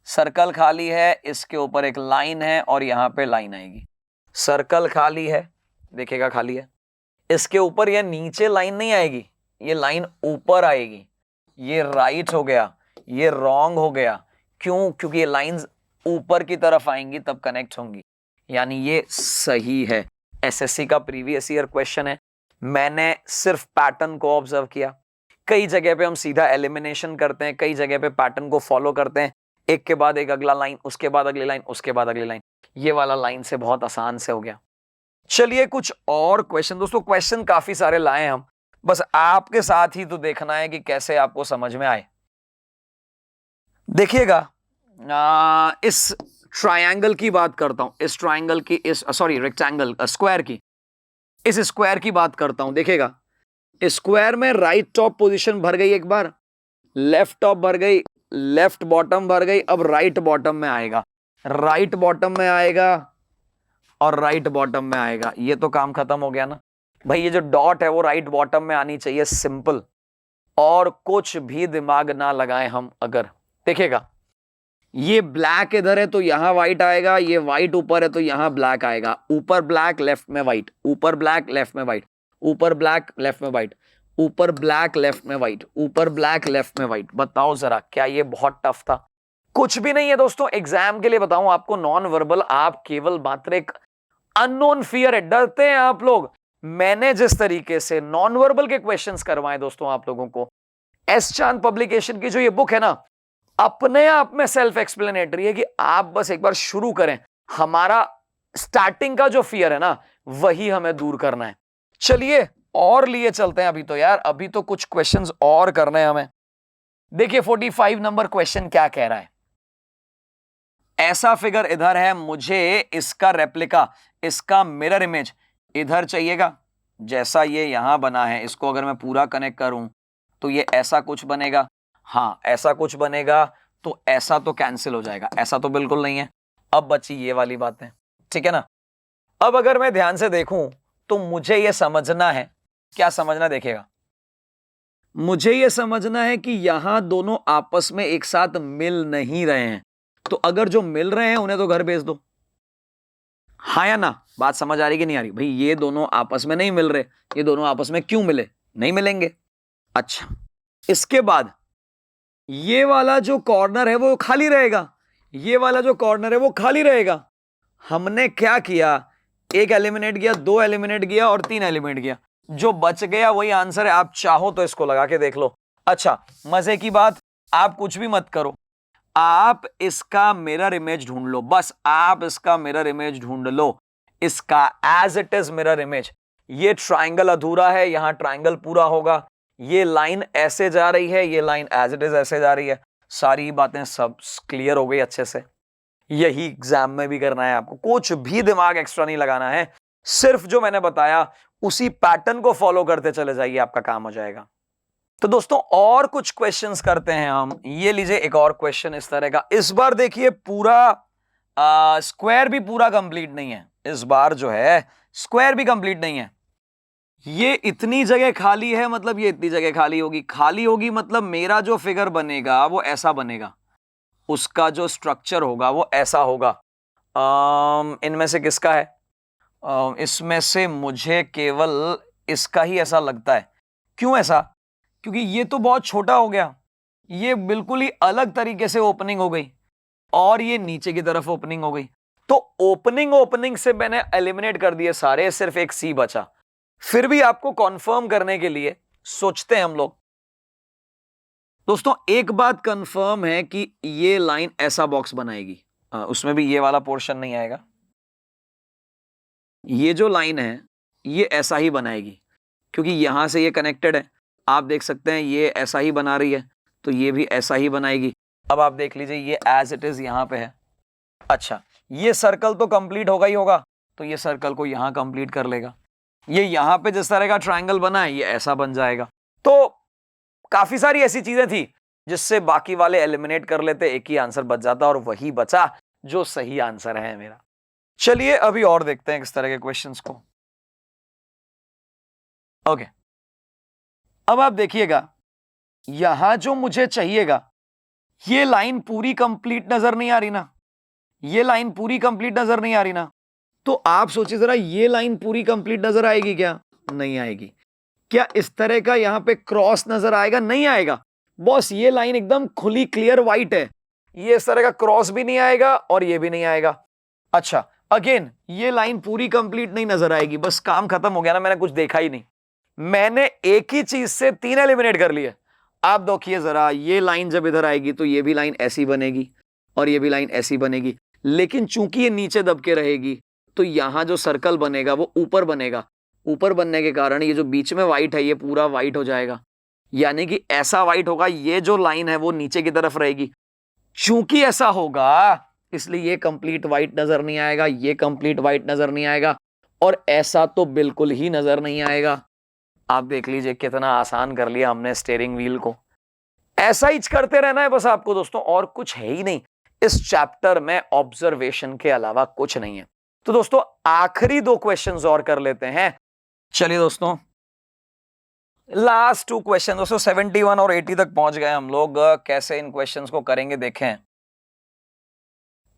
सर्कल खाली है, इसके ऊपर एक लाइन है और यहां पे लाइन आएगी। सर्कल खाली है, देखिएगा खाली है, इसके ऊपर यह नीचे लाइन नहीं आएगी, ये लाइन ऊपर आएगी। ये राइट हो गया, ये रॉन्ग हो गया। क्यों? क्योंकि ये लाइंस ऊपर की तरफ आएंगी तब कनेक्ट होंगी, यानी ये सही है। एसएससी का प्रीवियस ईयर क्वेश्चन है, मैंने सिर्फ पैटर्न को ऑब्जर्व किया। कई जगह पे हम सीधा एलिमिनेशन करते हैं, कई जगह पे पैटर्न को फॉलो करते हैं, एक के बाद एक अगला लाइन, उसके बाद अगली लाइन, उसके बाद अगली लाइन। ये वाला लाइन से बहुत आसान से हो गया। चलिए कुछ और क्वेश्चन, दोस्तों क्वेश्चन काफी सारे लाए हम, बस आपके साथ ही तो देखना है कि कैसे आपको समझ में आए। देखिएगा, इस ट्रायंगल की बात करता हूं, इस ट्रायंगल की, इस सॉरी रेक्टेंगल, स्क्वायर की, इस स्क्वायर की बात करता हूं। देखिएगा, स्क्वायर में राइट टॉप पोजीशन भर गई, एक बार लेफ्ट टॉप भर गई, लेफ्ट बॉटम भर गई, अब राइट बॉटम में आएगा, राइट बॉटम में आएगा और राइट बॉटम में आएगा। ये तो काम खत्म हो गया ना। भाई ये जो डॉट है वो राइट बॉटम में आनी चाहिए, सिंपल, और कुछ भी दिमाग ना लगाएं हम। अगर देखिएगा ये ब्लैक इधर है तो यहां व्हाइट आएगा, ये व्हाइट ऊपर है तो यहां ब्लैक आएगा, ऊपर ब्लैक लेफ्ट में व्हाइट, ऊपर ब्लैक लेफ्ट में व्हाइट, ऊपर ब्लैक लेफ्ट में व्हाइट, ऊपर ब्लैक लेफ्ट में व्हाइट, ऊपर ब्लैक लेफ्ट में व्हाइट। बताओ जरा, क्या ये बहुत टफ था? कुछ भी नहीं है दोस्तों। एग्जाम के लिए बताऊं आपको, नॉन वर्बल, आप केवल मात्र एक अननोन फियर है, डरते हैं आप लोग। मैंने जिस तरीके से नॉन वर्बल के क्वेश्चंस करवाए दोस्तों आप लोगों को, एस चांद पब्लिकेशन की जो ये बुक है ना, अपने आप में सेल्फ एक्सप्लेनेटरी है कि आप बस एक बार शुरू करें। हमारा स्टार्टिंग का जो फियर है ना, वही हमें दूर करना है। चलिए और लिए चलते हैं। अभी तो यार, अभी तो कुछ क्वेश्चंस और करने हैं हमें। देखिए 45 नंबर क्वेश्चन क्या कह रहा है। ऐसा फिगर इधर है, मुझे इसका रेप्लिका, इसका मिरर इमेज इधर चाहिएगा। जैसा ये यहां बना है, इसको अगर मैं पूरा कनेक्ट करूं तो ये ऐसा कुछ बनेगा। हाँ, ऐसा कुछ बनेगा। तो ऐसा तो कैंसिल हो जाएगा, ऐसा तो बिल्कुल नहीं है। अब बची ये वाली बातें, ठीक है ना। अब अगर मैं ध्यान से देखूं तो मुझे ये समझना है, क्या समझना, देखिएगा, मुझे ये समझना है कि यहां दोनों आपस में एक साथ मिल नहीं रहे हैं। तो अगर जो मिल रहे हैं उन्हें तो घर भेज दो। हाँ या ना? बात समझ आ रही कि नहीं आ रही? भाई ये दोनों आपस में नहीं मिल रहे, ये दोनों आपस में क्यों मिले? नहीं मिलेंगे। अच्छा, इसके बाद ये वाला जो कॉर्नर है वो खाली रहेगा, ये वाला जो कॉर्नर है वो खाली रहेगा। हमने क्या किया, एक एलिमिनेट किया, दो एलिमिनेट किया और तीन एलिमिनेट किया। जो बच गया वही आंसर है। आप चाहो तो इसको लगा के देख लो। अच्छा, मजे की बात, आप कुछ भी मत करो, आप इसका मिरर इमेज ढूंढ लो। बस आप इसका मिरर इमेज ढूंढ लो, इसका as it is mirror image. ये ट्राइंगल अधूरा है, यहां ट्राइंगल पूरा होगा। ये लाइन ऐसे जा रही है, ये लाइन एज इट इज ऐसे जा रही है। सारी बातें सब क्लियर हो गई अच्छे से। यही एग्जाम में भी करना है आपको, कुछ भी दिमाग एक्स्ट्रा नहीं लगाना है। सिर्फ जो मैंने बताया उसी पैटर्न को फॉलो करते चले जाइए, आपका काम हो जाएगा। तो दोस्तों और कुछ क्वेश्चंस करते हैं हम। ये लीजिए एक और क्वेश्चन इस तरह का। इस बार देखिए पूरा स्क्वायर भी पूरा कंप्लीट नहीं है। इस बार जो है स्क्वायर भी कंप्लीट नहीं है। ये इतनी जगह खाली है, मतलब ये इतनी जगह खाली होगी। खाली होगी मतलब मेरा जो फिगर बनेगा वो ऐसा बनेगा, उसका जो स्ट्रक्चर होगा वो ऐसा होगा। इनमें से किसका है? इसमें से मुझे केवल इसका ही ऐसा लगता है। क्यों ऐसा? क्योंकि ये तो बहुत छोटा हो गया, ये बिल्कुल ही अलग तरीके से ओपनिंग हो गई, और ये नीचे की तरफ ओपनिंग हो गई। तो ओपनिंग से मैंने एलिमिनेट कर दिए सारे, सिर्फ एक सी बचा। फिर भी आपको कंफर्म करने के लिए सोचते हैं हम लोग। दोस्तों एक बात कंफर्म है कि ये लाइन ऐसा बॉक्स बनाएगी, उसमें भी ये वाला पोर्शन नहीं आएगा। ये जो लाइन है ये ऐसा ही बनाएगी, क्योंकि यहां से ये कनेक्टेड है। आप देख सकते हैं ये ऐसा ही बना रही है, तो ये भी ऐसा ही बनाएगी। अब आप देख लीजिए ये एज इट इज यहां पे है। अच्छा, ये सर्कल तो कंप्लीट होगा ही होगा, तो ये सर्कल को यहां कंप्लीट कर लेगा। ये यहां पे जिस तरह का ट्रायंगल बना है ये ऐसा बन जाएगा। तो काफी सारी ऐसी चीजें थी जिससे बाकी वाले एलिमिनेट कर लेते, एक ही आंसर बच जाता, और वही बचा जो सही आंसर है मेरा। चलिए अभी और देखते हैं किस तरह के क्वेश्चंस को। ओके, अब आप देखिएगा यहां जो मुझे चाहिएगा, ये लाइन पूरी कंप्लीट नजर नहीं आ रही ना, ये लाइन पूरी कंप्लीट नजर नहीं आ रही ना। तो आप सोचिए जरा, ये लाइन पूरी कंप्लीट नजर आएगी क्या? नहीं आएगी। क्या इस तरह का यहां पे क्रॉस नजर आएगा? नहीं आएगा। बॉस ये लाइन एकदम खुली क्लियर व्हाइट है, ये इस तरह का क्रॉस भी नहीं आएगा और ये भी नहीं आएगा। अच्छा, अगेन ये लाइन पूरी कंप्लीट नहीं नजर आएगी। बस काम खत्म हो गया ना, मैंने कुछ देखा ही नहीं। मैंने एक ही चीज से तीन एलिमिनेट कर लिए। आप देखिए जरा, ये लाइन जब इधर आएगी तो ये भी लाइन ऐसी बनेगी और ये भी लाइन ऐसी बनेगी, लेकिन चूंकि ये नीचे दब के रहेगी तो यहां जो सर्कल बनेगा वो ऊपर बनेगा। ऊपर बनने के कारण ये जो बीच में व्हाइट है ये पूरा व्हाइट हो जाएगा, यानी कि ऐसा व्हाइट होगा। ये जो लाइन है वो नीचे की तरफ रहेगी। चूंकि ऐसा होगा इसलिए ये कंप्लीट व्हाइट नजर नहीं आएगा, ये कंप्लीट व्हाइट नजर नहीं आएगा, और ऐसा तो बिल्कुल ही नजर नहीं आएगा। आप देख लीजिए कितना आसान कर लिया हमने स्टीयरिंग व्हील को। ऐसा ही करते रहना है बस आपको दोस्तों, और कुछ है ही नहीं इस चैप्टर में। ऑब्जर्वेशन के अलावा कुछ नहीं है। तो दोस्तों आखिरी दो क्वेश्चंस और कर लेते हैं। चलिए दोस्तों, लास्ट 2 क्वेश्चन दोस्तों, 71 और 80 तक पहुंच गए हम लोग। कैसे इन क्वेश्चंस को करेंगे देखें।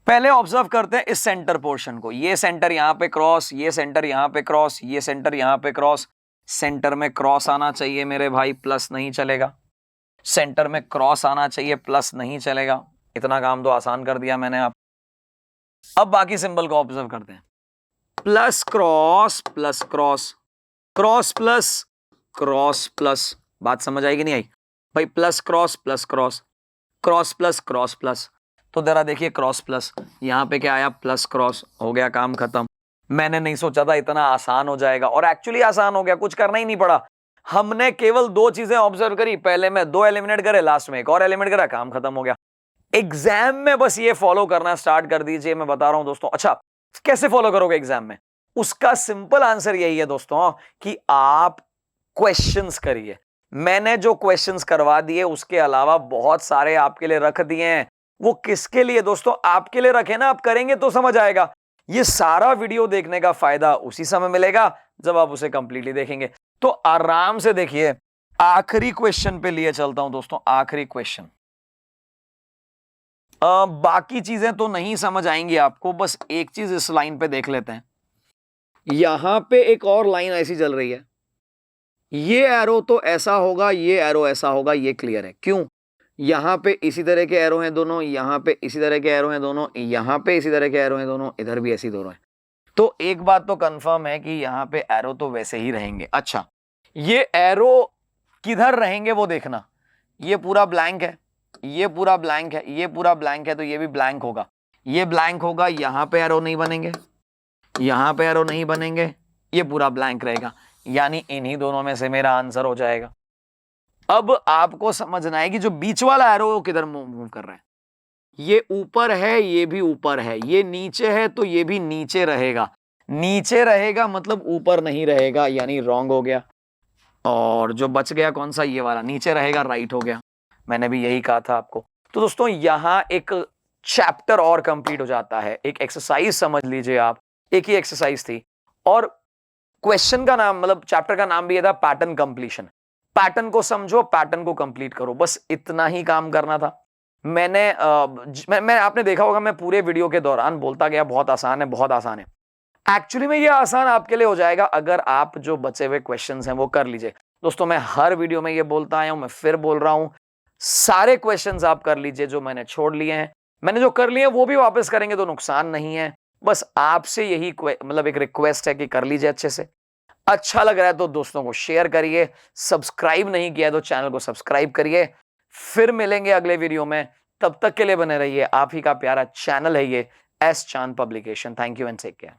पहले ऑब्जर्व करते हैं इस सेंटर पोर्शन को। ये सेंटर यहां पे क्रॉस, ये सेंटर यहां पे क्रॉस, ये सेंटर यहां पे क्रॉस। सेंटर में क्रॉस आना चाहिए मेरे भाई, प्लस नहीं चलेगा। सेंटर में क्रॉस आना चाहिए, प्लस नहीं चलेगा। इतना काम तो आसान कर दिया मैंने आप। अब बाकी सिंबल को ऑब्जर्व करते हैं। Plus cross plus cross, cross plus cross plus. बात समझ आएगी नहीं आई भाई? Plus cross plus cross, cross plus cross plus. तो जरा देखिए, क्रॉस प्लस, यहां पे क्या आया? Plus cross. हो गया काम खत्म। मैंने नहीं सोचा था इतना आसान हो जाएगा, और एक्चुअली आसान हो गया, कुछ करना ही नहीं पड़ा। हमने केवल 2 चीजें ऑब्जर्व करी, पहले में 2 एलिमिनेट करे, लास्ट में एक और एलिमिनेट करा, काम खत्म हो गया। एग्जाम में बस ये फॉलो करना स्टार्ट कर दीजिए, मैं बता रहा हूं दोस्तों। अच्छा, कैसे फॉलो करोगे एग्जाम में? उसका सिंपल आंसर यही है दोस्तों कि आप क्वेश्चंस करिए। मैंने जो क्वेश्चंस करवा दिए उसके अलावा बहुत सारे आपके लिए रख दिए हैं। वो किसके लिए दोस्तों? आपके लिए रखे ना, आप करेंगे तो समझ आएगा। ये सारा वीडियो देखने का फायदा उसी समय मिलेगा जब आप उसे कंप्लीटली देखेंगे। तो आराम से देखिए। आखिरी क्वेश्चन पे लिए चलता हूं दोस्तों, आखिरी क्वेश्चन। बाकी चीजें तो नहीं समझ आएंगी आपको, बस एक चीज इस लाइन पे देख लेते हैं। यहां पे एक और लाइन ऐसी चल रही है, ये एरो तो ऐसा होगा, ये एरो ऐसा होगा, ये क्लियर है। क्यों? यहां पे इसी तरह के एरो हैं दोनों, यहां पे इसी तरह के एरो हैं दोनों, यहां पे इसी तरह के एरो हैं दोनों, इधर भी ऐसी दोनों हैं। तो एक बात तो कंफर्म है कि यहां पे एरो तो वैसे ही रहेंगे। अच्छा, ये एरो किधर रहेंगे वो देखना। ये पूरा ब्लैंक है, ये पूरा ब्लैंक है, ये पूरा ब्लैंक है, तो ये भी ब्लैंक होगा। ये ब्लैंक होगा, यहां पे एरो नहीं बनेंगे, यहां पे एरो नहीं बनेंगे, ये पूरा ब्लैंक रहेगा। यानी इन्हीं दोनों में से मेरा आंसर हो जाएगा। अब आपको समझना है कि जो बीच वाला एरो वो किधर मूव कर रहा है। ये ऊपर है, ये भी ऊपर है, ये नीचे है तो ये भी नीचे रहेगा। नीचे रहेगा मतलब ऊपर नहीं रहेगा, यानी रॉन्ग हो गया। और जो बच गया कौन सा? ये वाला नीचे रहेगा, राइट हो गया। मैंने भी यही कहा था आपको। तो दोस्तों यहां एक चैप्टर और कंप्लीट हो जाता है। एक एक्सरसाइज समझ लीजिए आप, एक ही एक्सरसाइज थी, और क्वेश्चन का नाम, मतलब चैप्टर का नाम भी ये था, पैटर्न कंप्लीशन। पैटर्न को समझो, पैटर्न को कंप्लीट करो, बस इतना ही काम करना था। मैं आपने देखा होगा, मैं पूरे वीडियो के दौरान बोलता गया बहुत आसान है, बहुत आसान है। एक्चुअली में ये आसान आपके लिए हो जाएगा अगर आप जो बचे हुए क्वेश्चंस हैं वो कर लीजिए। दोस्तों मैं हर वीडियो में ये बोलता आया हूं, मैं फिर बोल रहा हूं, सारे क्वेश्चंस आप कर लीजिए जो मैंने छोड़ लिए हैं। मैंने जो कर लिए हैं वो भी वापस करेंगे तो नुकसान नहीं है। बस आपसे यही मतलब एक रिक्वेस्ट है कि कर लीजिए अच्छे से। अच्छा लग रहा है तो दोस्तों को शेयर करिए, सब्सक्राइब नहीं किया तो चैनल को सब्सक्राइब करिए। फिर मिलेंगे अगले वीडियो में, तब तक के लिए बने रहिए। आप ही का प्यारा चैनल है ये, S Chand publication. Thank you and take care.